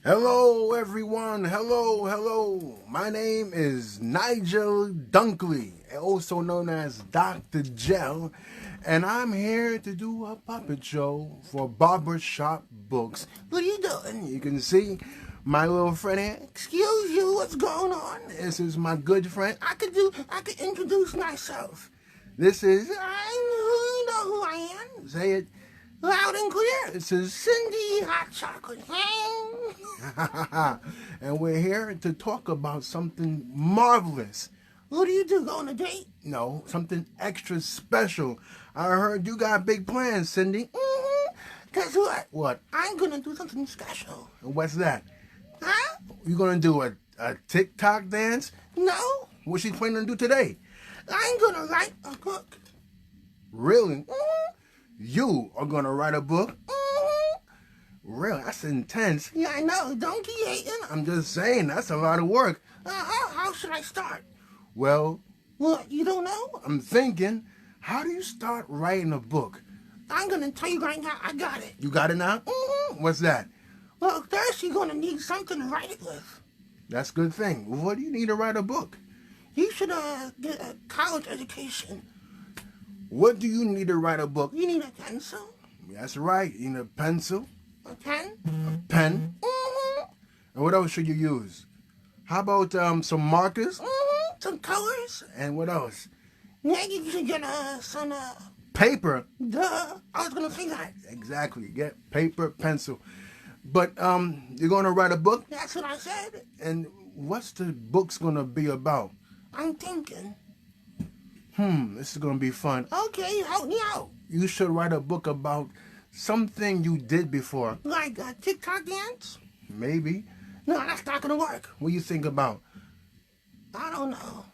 Hello, everyone. Hello, hello. My name is Nigel Dunkley, also known as Dr. Gel, and I'm here to do a puppet show for Barbershop Books. What are you doing? You can see my little friend here. Excuse you, what's going on? This is my good friend. I could introduce myself. This is, you know who I am. Say it loud and clear. This is Cindy Hot Chocolate. And we're here to talk about something marvelous. What do you do? Go on a date? No, something extra special. I heard you got big plans, Cindy. Guess what? What? I'm gonna do something special. And what's that? Huh? You gonna do a TikTok dance? No. What's she planning to do today? I'm gonna write a book. Really? You are gonna write a book? Really? That's intense. Yeah, I know. Don't keep hating. I'm just saying, that's a lot of work. How should I start? Well... What, you don't know? I'm thinking, how do you start writing a book? I'm gonna tell you right now, I got it. You got it now? What's that? Well, first you're gonna need something to write it with. That's a good thing. What do you need to write a book? You should get a college education. What do you need to write a book? You need a pencil. That's right. You need a pencil. A pen? A pen. And what else should you use? How about some markers? Some colors. And what else? Yeah, you should get some paper. Duh. I was gonna say that. Exactly. Get paper, pencil. But you're gonna write a book? That's what I said. And what's the book's gonna be about? I'm thinking. This is gonna be fun. Okay, help me out. You should write a book about something you did before. Like a TikTok dance? Maybe. No, that's not gonna work. What do you think about? I don't know.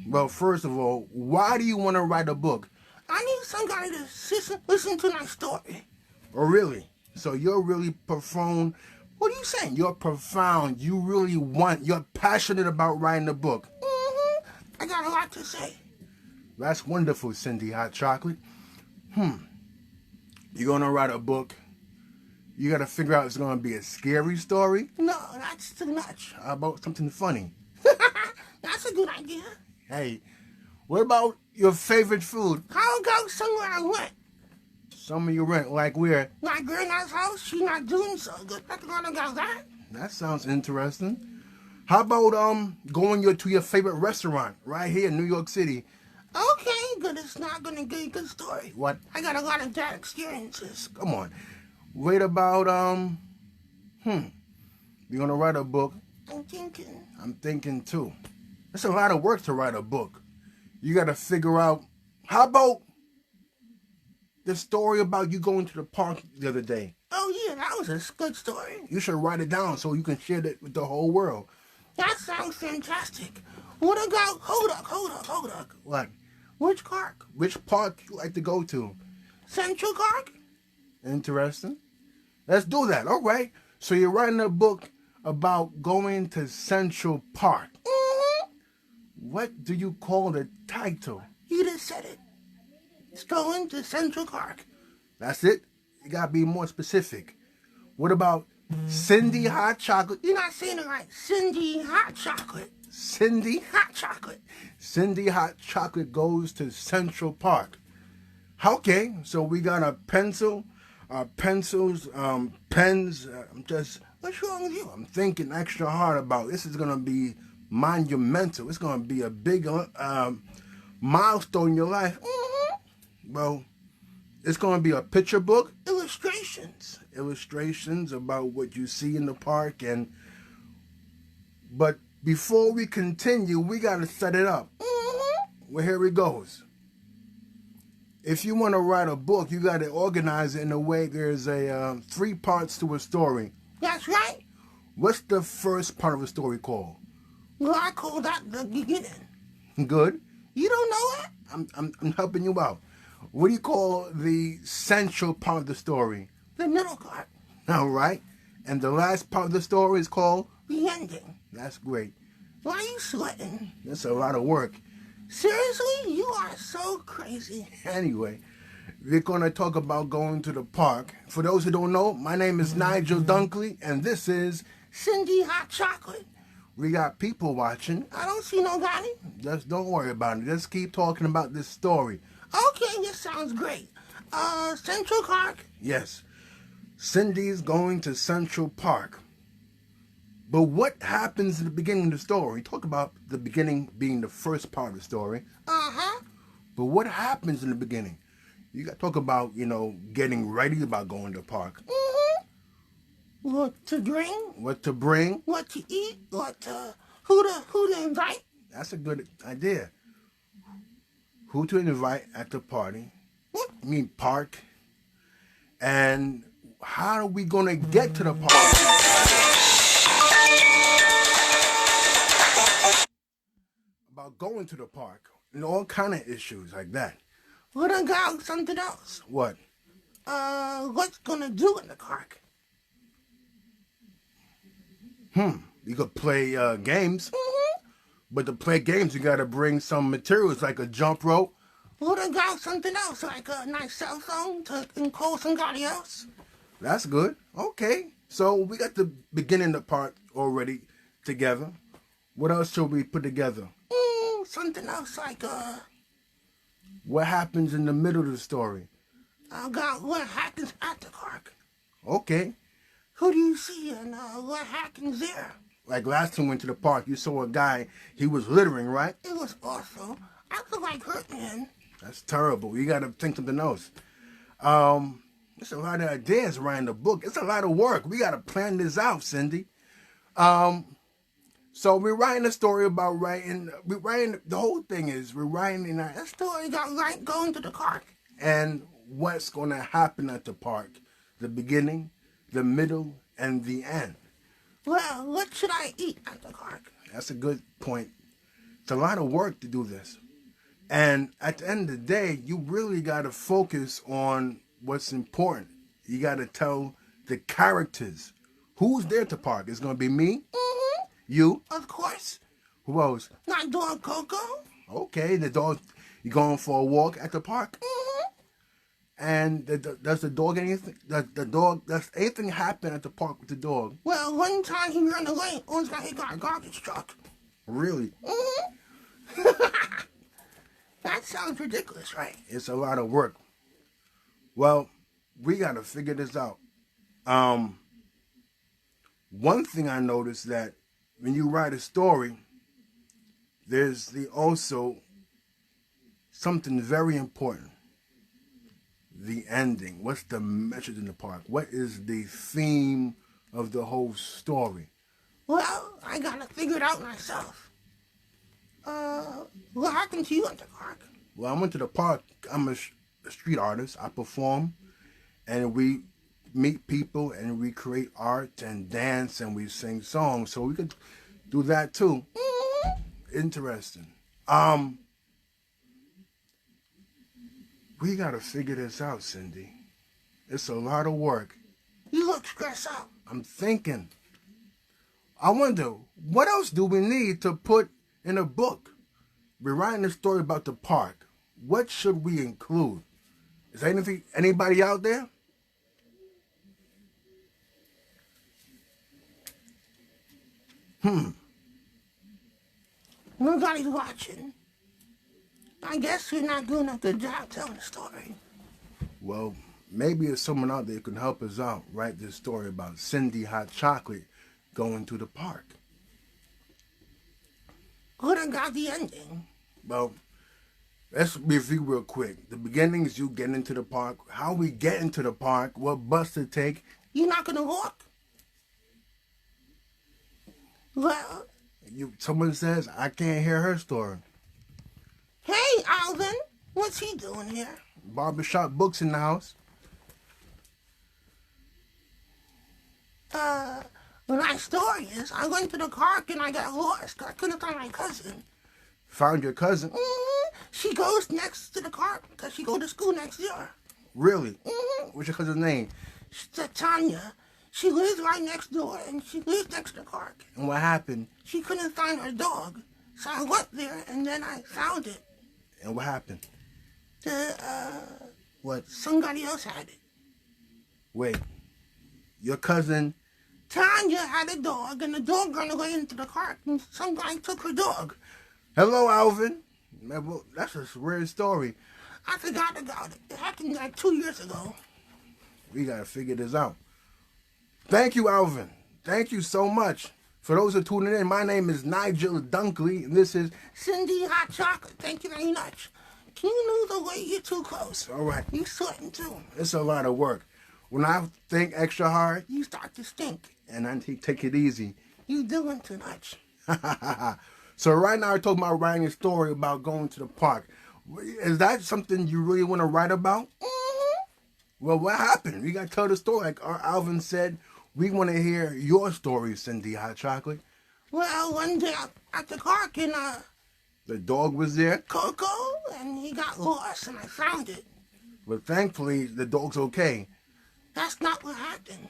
Well, first of all, why do you want to write a book? I need somebody to listen to my story. Oh, really? So you're really profound. What are you saying? You're profound. You're passionate about writing a book. I got a lot to say. That's wonderful, Cindy Hot Chocolate. You're going to write a book. You got to figure out if it's going to be a scary story. No, that's too much. How about something funny? That's a good idea. Hey, what about your favorite food? I'll go somewhere I went. Somewhere you went, like where? My grandma's house. She's not doing so good. Let's go there. That sounds interesting. How about going to your favorite restaurant right here in New York City? Okay, but it's not going to be a good story. What? I got a lot of bad experiences. Come on. Wait about, you're going to write a book? I'm thinking. I'm thinking, too. It's a lot of work to write a book. You got to figure out, how about the story about you going to the park the other day? Oh, yeah, that was a good story. You should write it down so you can share it with the whole world. That sounds fantastic. What about, hold up. What? Which park? Which park you like to go to? Central Park? Interesting. Let's do that. All right. So you're writing a book about going to Central Park. What do you call the title? You just said it. It's going to Central Park. That's it? You gotta be more specific. What about Cindy Hot Chocolate? You're not saying it right. Cindy Hot Chocolate. Cindy Hot Chocolate. Cindy Hot Chocolate goes to Central Park. Okay, so we got a pencil, pencils, pens. What's wrong with you? I'm thinking extra hard about this. Is going to be monumental. It's going to be a big milestone in your life. Well, it's going to be a picture book. Illustrations about what you see in the park. But before we continue, we got to set it up. Well, here it goes. If you want to write a book, you got to organize it in a way there's 3 parts to a story. That's right. What's the first part of a story called? Well, I call that the beginning. Good. You don't know it? I'm helping you out. What do you call the central part of the story? The middle part. All right. And the last part of the story is called? The ending. That's great. Why are you sweating? That's a lot of work. Seriously? You are so crazy. Anyway, we're going to talk about going to the park. For those who don't know, my name is Nigel Dunkley, and this is Cindy hot chocolate. We got people watching. I don't see nobody. Just don't worry about it. Just keep talking about this story. Okay, this sounds great. Central Park? Yes. Cindy's going to Central Park. But what happens in the beginning of the story? Talk about the beginning being the first part of the story. Uh-huh. But what happens in the beginning? You got to talk about, getting ready about going to the park. Mm-hmm. What to drink? What to bring? What to eat? Who to invite? That's a good idea. Who to invite at the party? What? I mean park. And how are we going to get to the park? About going to the park and all kind of issues like that. What about something else? What? What's gonna do in the park? You could play games. Mm-hmm. But to play games, you gotta bring some materials like a jump rope. What about something else, like a nice cell phone to call somebody else? That's good. Okay. So we got the beginning of the part already together. What else should we put together? Something else like what happens in the middle of the story? About what happens at the park. Okay. Who do you see and what happens there? Like last time we went to the park, you saw a guy, he was littering, right? It was awful. I feel like hurting him. That's terrible. You got to think something else. There's a lot of ideas around the book. It's a lot of work. We got to plan this out, Cindy. So we're writing a story about the whole thing is we're writing a story about going to the park. And what's going to happen at the park. The beginning, the middle, and the end. Well, what should I eat at the park? That's a good point. It's a lot of work to do this. And at the end of the day, you really got to focus on what's important. You got to tell the characters. Who's there at the park? It's going to be me? Mm-hmm. You? Of course. Who else? My dog Coco. Okay, the dog. You going for a walk at the park? Mm-hmm. And does the dog anything? Does anything happen at the park with the dog? Well, one time he ran away. Almost got hit by a garbage truck. Really? Mm-hmm. That sounds ridiculous, right? It's a lot of work. Well, we got to figure this out. One thing I noticed that when you write a story, there's also something very important. The ending. What's the message in the park? What is the theme of the whole story? Well, I gotta figure it out myself. What happened to you at the park? Well, I went to the park. I'm a street artist. I perform, and we meet people, and we create art and dance, and we sing songs. So we could do that too. Mm-hmm. Interesting. We gotta figure this out, Cindy. It's a lot of work. You look stressed out. I'm thinking. I wonder, what else do we need to put in a book? We're writing a story about the park. What should we include? Is there anybody out there? Nobody's watching. I guess we're not doing a good job telling the story. Well, maybe there's someone out there who can help us out. Write this story about Cindy Hot Chocolate going to the park. What about the ending? Well, let's review real quick. The beginning is you getting into the park. How we get into the park. What bus to take. You're not going to walk? Well... Someone says, I can't hear her story. Hey, Alvin. What's he doing here? Barbershop books in the house. My story is, I went to the park and I got lost. I couldn't find my cousin. Found your cousin? Mm-hmm. She goes next to the park because she go to school next year. Really? Mm-hmm. What's your cousin's name? She's Tanya. She lives right next door and she lives next to the park. And what happened? She couldn't find her dog. So I went there and then I found it. And what happened? What? Somebody else had it. Wait. Your cousin Tanya had a dog, and the dog ran away into the park, and some guy took her dog. Hello, Alvin. Well, that's a weird story. I forgot about it. It happened like 2 years ago. We gotta figure this out. Thank you, Alvin. Thank you so much. For those who are tuning in, my name is Nigel Dunkley, and this is Cindy Hot Chocolate. Thank you very much. Can you move away? You're too close. all right. You sweating too. It's a lot of work. When I think extra hard, You start to stink. and I take it easy. You doing too much. So right now, I talking about writing a story about going to the park. Is that something you really want to write about? Well, what happened? You got to tell the story. Like our Alvin said, we want to hear your story, Cindy Hot Chocolate. Well, one day at the park in The dog was there, Coco, and he got lost, and I found it. but thankfully, the dog's okay. That's not what happened.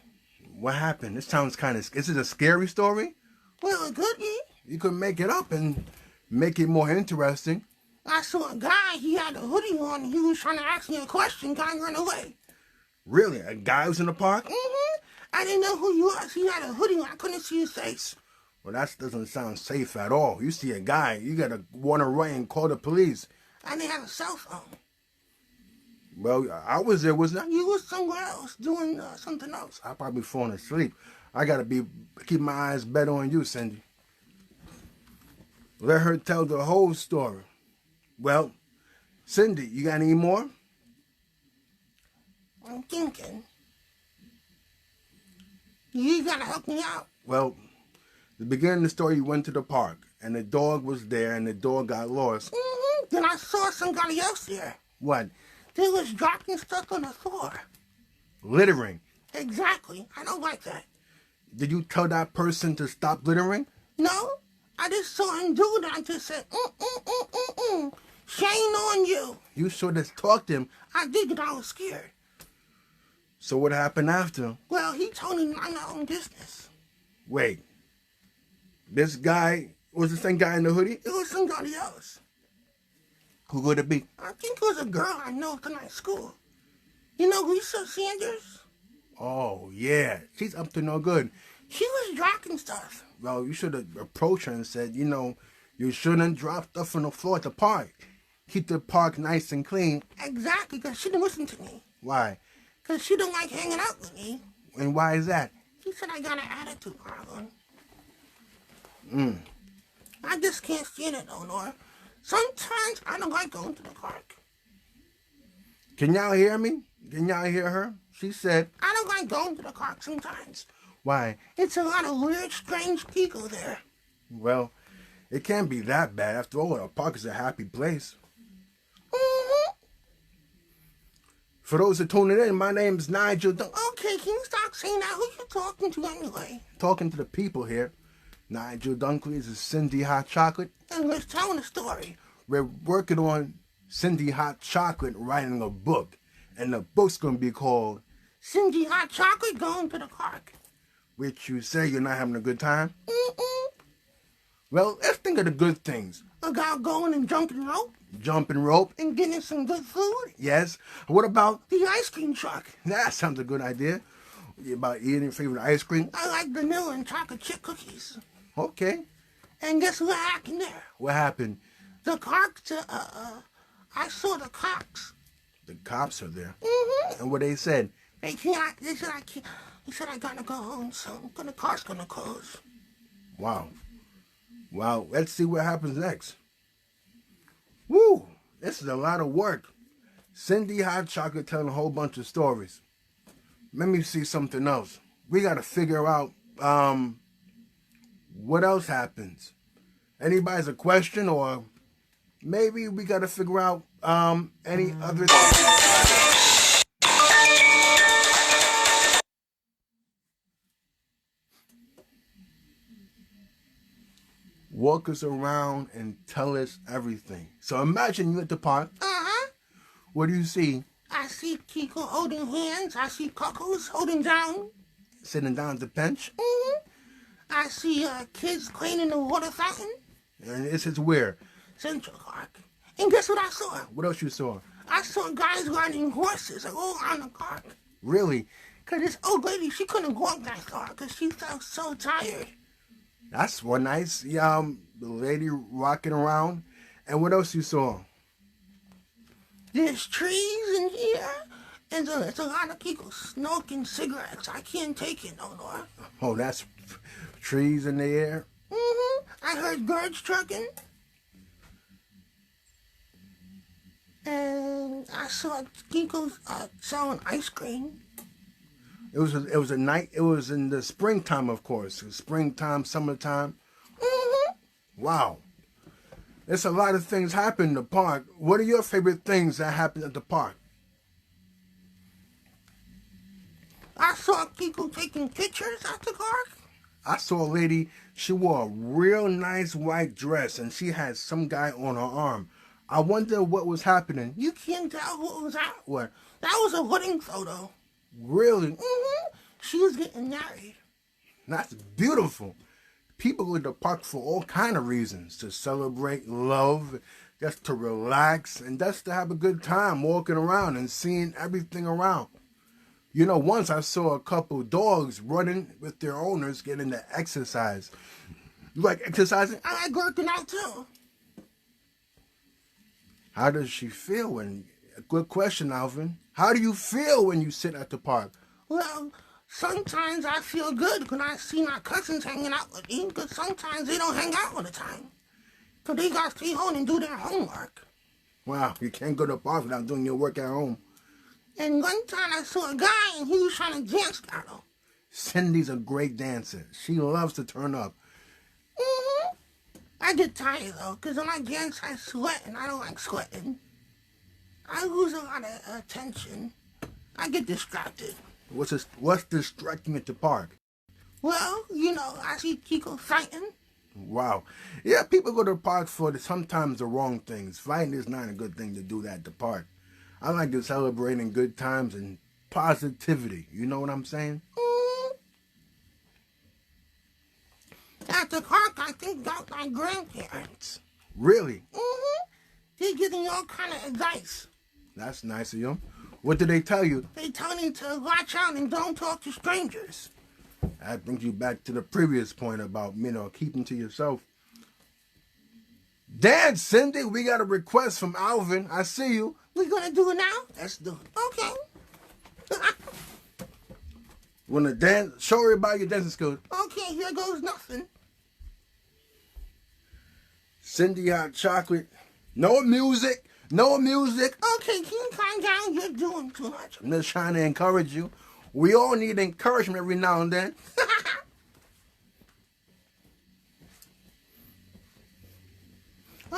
What happened? This sounds kind of... Is it a scary story? Well, it could be. You could make it up and make it more interesting. I saw a guy, he had a hoodie on, and he was trying to ask me a question, guy ran away. Really? A guy was in the park? I didn't know who he was. He had a hoodie on, I couldn't see his face. Well, that doesn't sound safe at all. You see a guy, you got to want to run and call the police. I didn't have a cell phone. Well, I was there, wasn't I? You was somewhere else doing something else. I probably falling asleep. I got to keep my eyes better on you, Cindy. Let her tell the whole story. Well, Cindy, you got any more? I'm thinking. You gotta help me out. Well, the beginning of the story, you went to the park, and the dog was there, and the dog got lost. Then I saw somebody else there. What? They was dropping stuff on the floor. Littering. Exactly. I don't like that. Did you tell that person to stop littering? No, I just saw him do it. I just said, shame on you. You should have talked to him. I did, but I was scared. So what happened after? Well, he told me mind my own business. Wait. This guy was the same guy in the hoodie? It was somebody else. Who could it be? I think it was a girl I know from my school. You know Lisa Sanders? Oh, yeah. She's up to no good. She was dropping stuff. Well, you should have approached her and said, you shouldn't drop stuff on the floor at the park. Keep the park nice and clean. Exactly, because she didn't listen to me. Why? Because she don't like hanging out with me. And why is that? She said I got an attitude problem. I just can't stand it no more. Sometimes I don't like going to the park. Can y'all hear me? Can y'all hear her? She said, I don't like going to the park sometimes. why? It's a lot of weird, strange people there. Well, it can't be that bad. After all, a park is a happy place. For those who are tuning in, my name is Nigel. Okay, can you stop saying that? Who you talking to anyway? Talking to the people here. Nigel Dunkley is Cindy Hot Chocolate. And we're telling a story. We're working on Cindy Hot Chocolate writing a book. And the book's going to be called Cindy Hot Chocolate going to the park. Which you say you're not having a good time? Well, let's think of the good things. About going and jumping rope. Jumping rope. And getting some good food. Yes. What about the ice cream truck? That sounds a good idea. About eating your favorite ice cream? I like vanilla and chocolate chip cookies. Okay. And guess what happened there? What happened? The cops, I saw the cops. The cops are there. And what they said? They said I can't. They said I gotta go home soon. The car's gonna close. Wow. Wow. Let's see what happens next. Woo! This is a lot of work. Cindy Hot Chocolate telling a whole bunch of stories. Let me see something else. We got to figure out what else happens. Anybody's a question, or maybe we got to figure out any other things. Walk us around and tell us everything. So imagine you at the park. What do you see? I see people holding hands. I see couples holding down. Sitting down at the bench. I see kids playing in the water fountain. And this is where? Central Park. And guess what I saw? What else you saw? I saw guys riding horses all around the park. Really? Because this old lady, she couldn't walk that far because she felt so tired. That's one nice the lady rocking around. And what else you saw? There's trees in here, and there's a lot of people smoking cigarettes. I can't take it no more. Oh, that's trees in the air. I heard birds trucking. And I saw people selling ice cream. It was a night. It was in the springtime, of course. Springtime, summertime. Wow. There's a lot of things happen in the park. What are your favorite things that happen at the park? I saw people taking pictures at the park. I saw a lady, she wore a real nice white dress and she had some guy on her arm. I wonder what was happening. You can't tell what was that. What? That was a wedding photo. Really? She was getting married. That's beautiful. People go to the park for all kind of reasons. To celebrate love, just to relax, and just to have a good time walking around and seeing everything around. You know, once I saw a couple dogs running with their owners getting the exercise. You like exercising? I like working out too. How does she feel when... Good question, Alvin. How do you feel when you sit at the park? Well, sometimes I feel good when I see my cousins hanging out with me, because sometimes they don't hang out all the time. So they got to stay home and do their homework. Wow, you can't go to the park without doing your work at home. And one time I saw a guy and he was trying to dance battle. Cindy's a great dancer. She loves to turn up. I get tired though, because when I dance I sweat and I don't like sweating. I lose a lot of attention. I get distracted. What's distracting at the park? Well, you know, I see people fighting. Wow. Yeah, people go to the park for sometimes the wrong things. Fighting is not a good thing to do that at the park. I like to celebrating good times and positivity. You know what I'm saying? At the park, I think about my grandparents. Really? They give me all kind of advice. That's nice of you. What did they tell you? They tell me to watch out and don't talk to strangers. That brings you back to the previous point about, keeping to yourself. Dad, Cindy, we got a request from Alvin. I see you. We gonna do it now? Let's do it. Okay. Wanna dance? Show everybody your dancing skills. Okay, here goes nothing. Cindy hot chocolate. No music. No music. Okay, can you calm down? You're doing too much. I'm just trying to encourage you. We all need encouragement every now and then.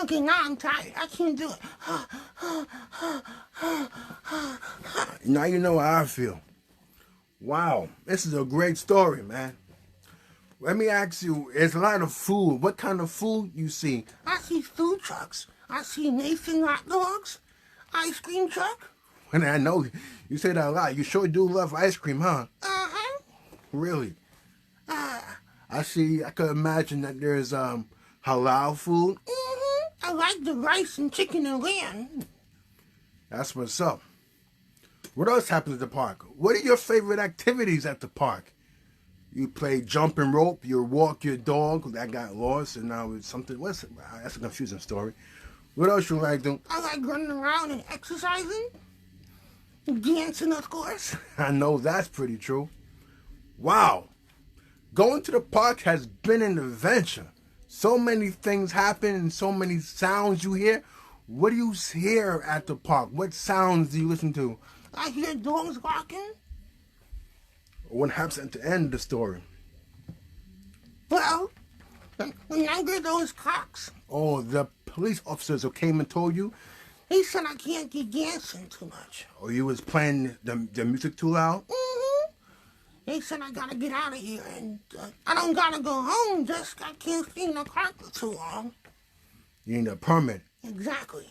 Okay, now I'm tired. I can't do it. Now you know how I feel. Wow, this is a great story, man. Let me ask you, there's a lot of food. What kind of food you see? I see food trucks. I see Nathan hot dogs, ice cream truck. And I know you say that a lot. You sure do love ice cream, huh? Uh-huh. Really? I could imagine that there's halal food. I like the rice and chicken and lamb. That's what's up. What else happens at the park? What are your favorite activities at the park? You play jumping rope, you walk your dog that got lost, and now it's something. That's a confusing story. What else you like doing? I like running around and exercising. Dancing, of course. I know that's pretty true. Wow. Going to the park has been an adventure. So many things happen and so many sounds you hear. What do you hear at the park? What sounds do you listen to? I hear dogs barking. What happens at the end of the story? Well, remember those clocks? Oh, the police officers who came and told you? They said I can't be dancing too much. Oh, you was playing the music too loud? They said I gotta get out of here, and I don't gotta go home, just I can't stay in the car for too long. You need a permit. Exactly.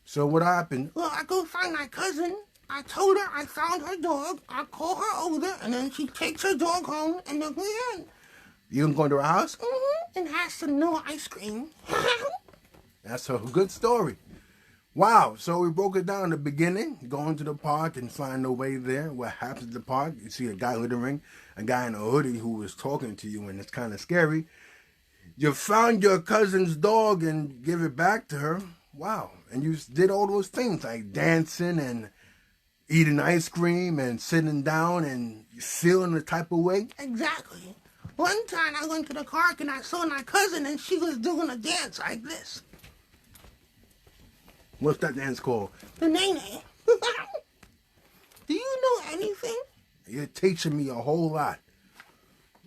So what happened? Well, I go find my cousin. I told her I found her dog. I call her over, and then she takes her dog home, and then we're in. You can go to her house? And has some no ice cream. That's a good story. Wow, so we broke it down in the beginning, going to the park and find a way there. What happens at the park? You see a guy littering, a guy in a hoodie who was talking to you, and it's kind of scary. You found your cousin's dog and give it back to her. Wow, and you did all those things like dancing and eating ice cream and sitting down and feeling the type of way. Exactly. One time I went to the park and I saw my cousin and she was doing a dance like this. What's that dance called? The nene. Do you know anything? You're teaching me a whole lot.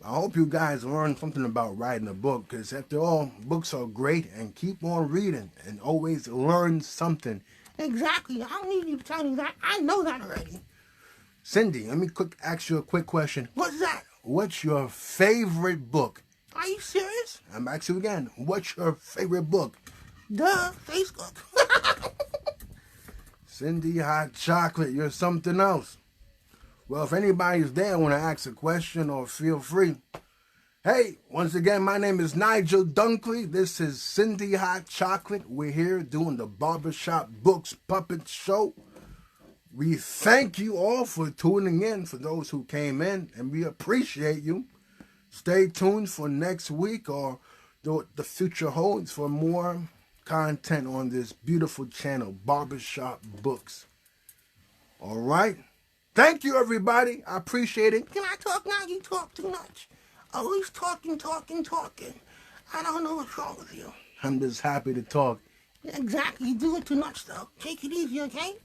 I hope you guys learn something about writing a book, because after all, books are great, and keep on reading and always learn something. Exactly. I don't need you to tell me that. I know that already. Cindy, let me ask you a quick question. What's that? What's your favorite book? Are you serious? I'm asking you again. What's your favorite book? Duh, Facebook. Cindy Hot Chocolate, you're something else. Well, if anybody's there want to ask a question, or feel free. Hey, once again, my name is Nigel Dunkley. This is Cindy Hot Chocolate. We're here doing the Barbershop Books Puppet Show. We thank you all for tuning in, for those who came in, and we appreciate you. Stay tuned for next week, or the future holds, for more content on this beautiful channel, Barbershop Books. All right? Thank you, everybody. I appreciate it. Can I talk now? You talk too much. Always talking. I don't know what's wrong with you. I'm just happy to talk. Exactly. You do it too much, though. Take it easy, okay?